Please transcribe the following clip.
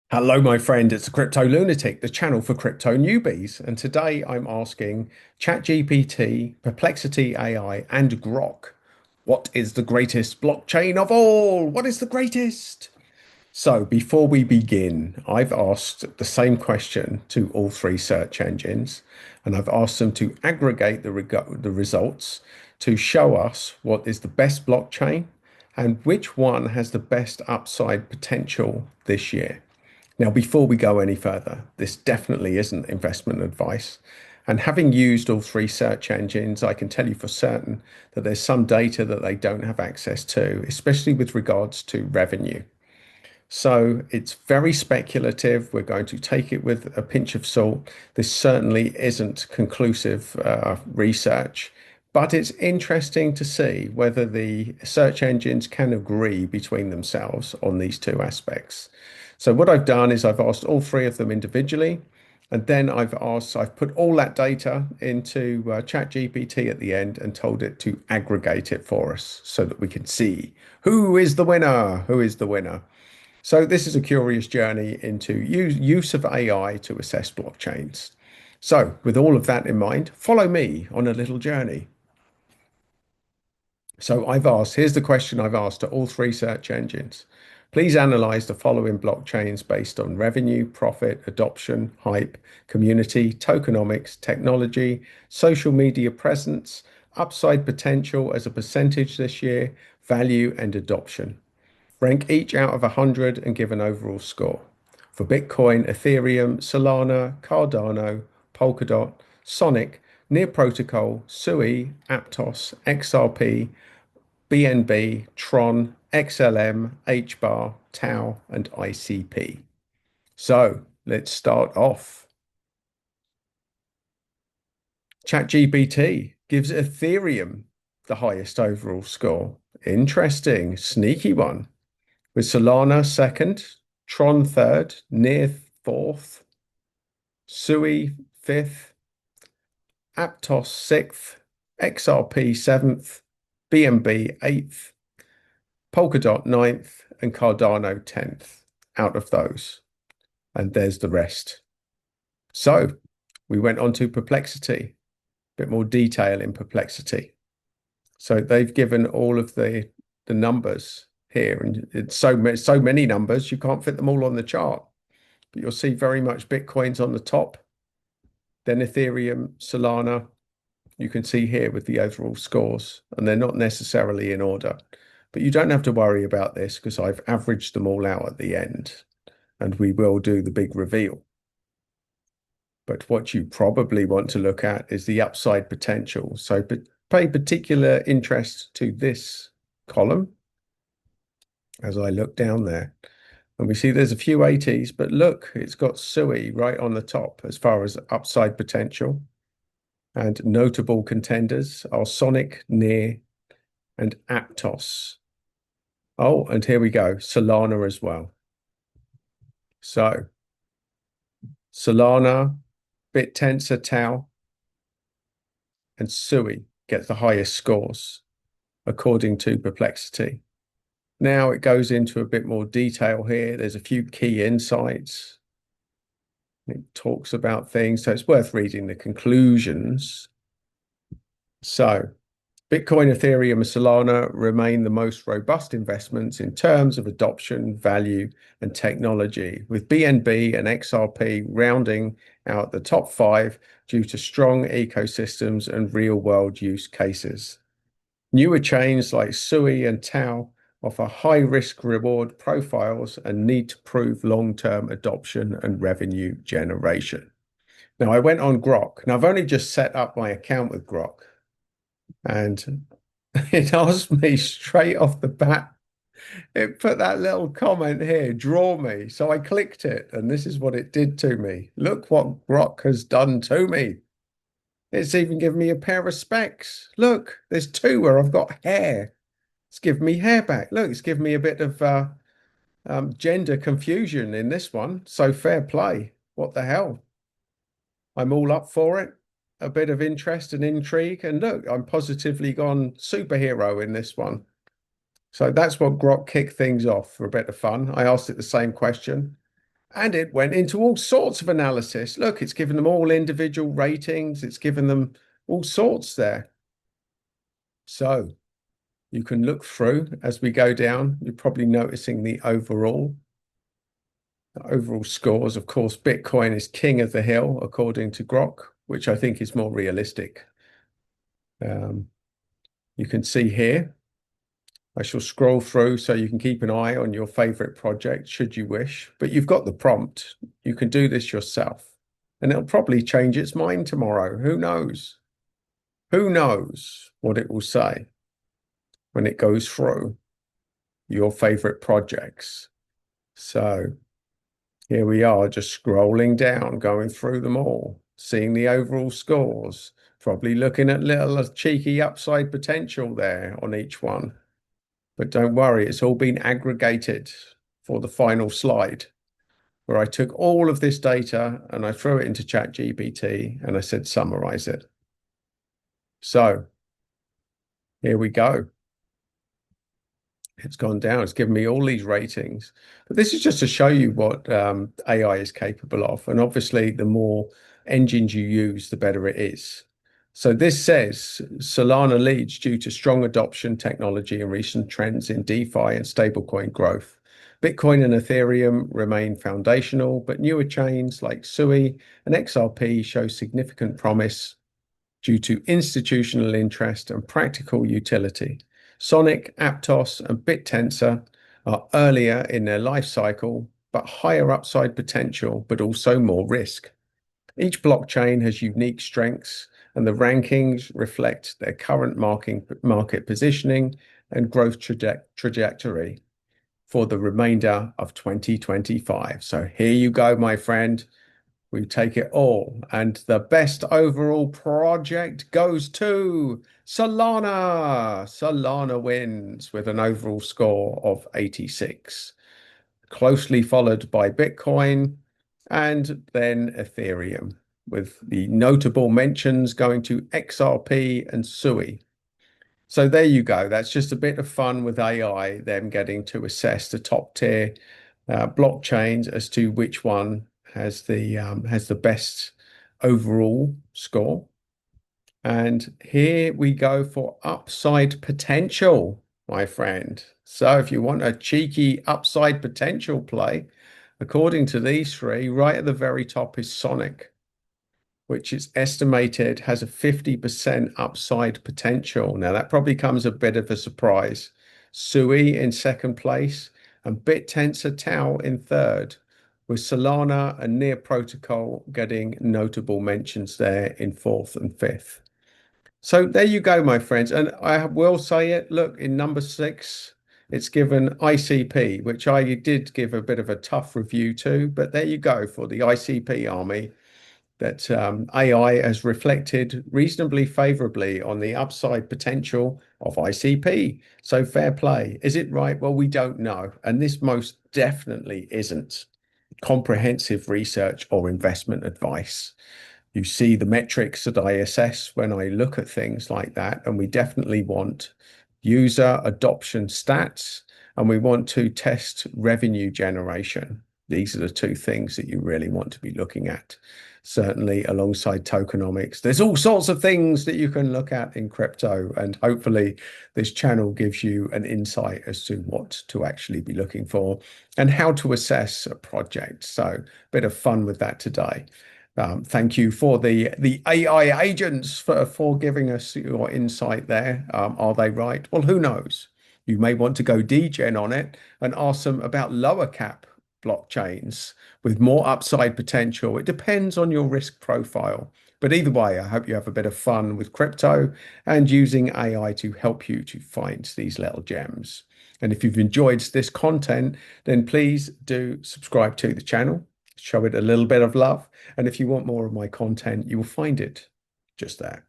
Hello, my friend. It's the Crypto Lunatic, the channel for crypto newbies. And today I'm asking ChatGPT, Perplexity AI, and Grok, what is the greatest blockchain of all? What is the greatest? So before we begin, I've asked the same question to all three search engines, and I've asked them to aggregate the results to show us what is the best blockchain and which one has the best upside potential this year. Now, before we go any further, this definitely isn't investment advice. And having used all three search engines, I can tell you for certain that there's some data that they don't have access to, especially with regards to revenue. So it's very speculative. We're going to take it with a pinch of salt. This certainly isn't conclusive research, but it's interesting to see whether the search engines can agree between themselves on these two aspects. So what I've done is I've asked all three of them individually, and then I've put all that data into ChatGPT at the end and told it to aggregate it for us so that we can see who is the winner, who is the winner. So this is a curious journey into use of AI to assess blockchains. So with all of that in mind, follow me on a little journey. So here's the question I've asked to all three search engines. Please analyze the following blockchains based on revenue, profit, adoption, hype, community, tokenomics, technology, social media presence, upside potential as a percentage this year, value, and adoption. Rank each out of 100 and give an overall score. For Bitcoin, Ethereum, Solana, Cardano, Polkadot, Sonic, Near Protocol, Sui, Aptos, XRP, BNB, Tron, XLM, HBAR, Tau, and ICP. So let's start off. ChatGPT gives Ethereum the highest overall score. Interesting, sneaky one. With Solana second, Tron third, Near fourth, Sui fifth, Aptos sixth, XRP seventh, BNB eighth, Polkadot ninth, and Cardano 10th out of those. And there's the rest. So we went on to Perplexity, a bit more detail in Perplexity. So they've given all of the numbers here, and it's so many numbers you can't fit them all on the chart. But you'll see very much Bitcoin's on the top, then Ethereum, Solana. You can see here with the overall scores, and they're not necessarily in order. But you don't have to worry about this because I've averaged them all out at the end, and we will do the big reveal. But what you probably want to look at is the upside potential. So pay particular interest to this column as I look down there. And we see there's a few 80s, but look, it's got Sui right on the top as far as upside potential. And notable contenders are Sonic, Near, and Aptos. Oh, and here we go, Solana as well. So Solana, BitTensor, Tau, and Sui get the highest scores according to Perplexity. Now it goes into a bit more detail here. There's a few key insights. It talks about things, so it's worth reading the conclusions. So Bitcoin, Ethereum, and Solana remain the most robust investments in terms of adoption, value, and technology, with BNB and XRP rounding out the top five due to strong ecosystems and real-world use cases. Newer chains like Sui and Tau offer high risk reward profiles and need to prove long-term adoption and revenue generation. Now, I went on Grok, and I've only just set up my account with Grok, and it asked me straight off the bat. It put that little comment here, draw me. So I clicked it, and this is what it did to me. Look what Grok has done to me. It's even given me a pair of specs. Look, there's two where I've got hair. It's given me hair back. Look, it's given me a bit of gender confusion in this one. So fair play. What the hell? I'm all up for it. A bit of interest and intrigue. And look, I'm positively gone superhero in this one. So that's what Grok kicked things off for a bit of fun. I asked it the same question. And it went into all sorts of analysis. Look, it's given them all individual ratings. It's given them all sorts there. So you can look through as we go down. You're probably noticing the overall scores. Of course, Bitcoin is king of the hill, according to Grok, which I think is more realistic. Um, you can see here, I shall scroll through so you can keep an eye on your favorite project should you wish, but you've got the prompt. You can do this yourself, and it'll probably change its mind tomorrow. Who knows? Who knows what it will say when it goes through your favorite projects? So here we are, just scrolling down, going through them all, seeing the overall scores, probably looking at little cheeky upside potential there on each one. But don't worry, it's all been aggregated for the final slide, where I took all of this data and I threw it into ChatGPT and I said, summarize it. So here we go. It's gone down. It's given me all these ratings. But this is just to show you what AI is capable of. And obviously, the more engines you use, the better it is. So this says Solana leads due to strong adoption technology and recent trends in DeFi and stablecoin growth. Bitcoin and Ethereum remain foundational, but newer chains like Sui and XRP show significant promise due to institutional interest and practical utility. Sonic, Aptos, and BitTensor are earlier in their life cycle, but higher upside potential, but also more risk. Each blockchain has unique strengths, and the rankings reflect their current market positioning and growth trajectory for the remainder of 2025. So here you go, my friend. We take it all. And the best overall project goes to Solana. Solana wins with an overall score of 86, closely followed by Bitcoin and then Ethereum, with the notable mentions going to XRP and Sui. So there you go. That's just a bit of fun with AI, them getting to assess the top tier blockchains as to which one has the best overall score. And here we go for upside potential, my friend. So if you want a cheeky upside potential play, according to these three, right at the very top is Sonic, which is estimated has a 50% upside potential. Now, that probably comes a bit of a surprise. Sui in second place and BitTensor Tau in third, with Solana and Near Protocol getting notable mentions there in fourth and fifth. So there you go, my friends. And I will say it, look, in number 6, it's given ICP, which I did give a bit of a tough review to, but there you go for the ICP army, that AI has reflected reasonably favorably on the upside potential of ICP. So fair play. Is it right? Well, we don't know. And this most definitely isn't comprehensive research or investment advice. You see the metrics that I assess when I look at things like that, and we definitely want user adoption stats, and we want to test revenue generation. These are the two things that you really want to be looking at. Certainly alongside tokenomics. There's all sorts of things that you can look at in crypto, and hopefully this channel gives you an insight as to what to actually be looking for and how to assess a project. So a bit of fun with that today. Thank you for the AI agents for giving us your insight there. Are they right? Well, who knows? You may want to go degen on it and ask them about lower cap blockchains with more upside potential. It depends on your risk profile. But either way, I hope you have a bit of fun with crypto and using AI to help you to find these little gems. And if you've enjoyed this content, then please do subscribe to the channel, show it a little bit of love. And if you want more of my content, you will find it just there.